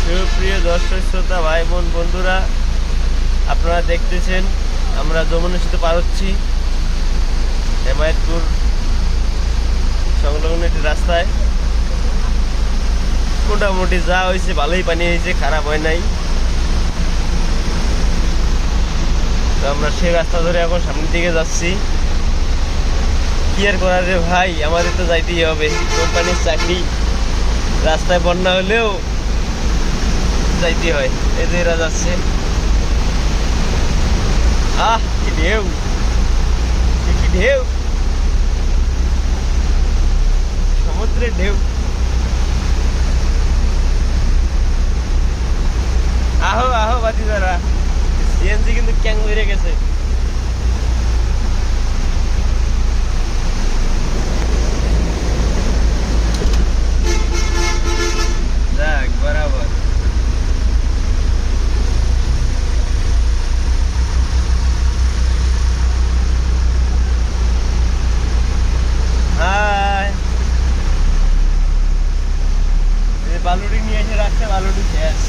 সুপ্রিয় দর্শক শ্রোতা ভাই বোন বন্ধুরা, আপনারা দেখতেছেন আমরা যমুনা সেতু পার হচ্ছি হেমায়েতপুর সংলগ্ন একটি রাস্তায়। মোটামুটি যা হয়েছে ভালোই, পানি হয়েছে, খারাপ হয় নাই। তো আমরা সেই রাস্তা ধরে এখন সামনের দিকে যাচ্ছি। কি আর করার রে ভাই, আমাদের তো যাইতেই হবে, কোম্পানির চাকরি। রাস্তায় বন্যা হলেও যাইতে হয়। এই যে এরা যাচ্ছে, আহ কি ঢেউ, কি ঢেউ, সমুদ্রের ঢেউ। আহো আহো বাতিদারা, সিএনজি কিন্তু ক্যাং বেড়ে গেছে। যাক বরাবর। হাই, বালুটি নিয়ে এসে রাখছে, বালুটি শেষ।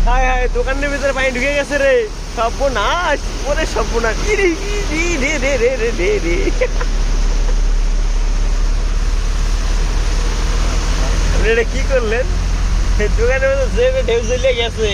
হায় হায়, দোকানের ভিতরে পানি ঢুকে গেছে রে, সর্বনাশ। ওরে সর্বনাশ, রে রে রে রে রে রে রে। আপনি এটা কি করলেন? দোকানের ভিতরে যে ঢেউ চলে গেছে।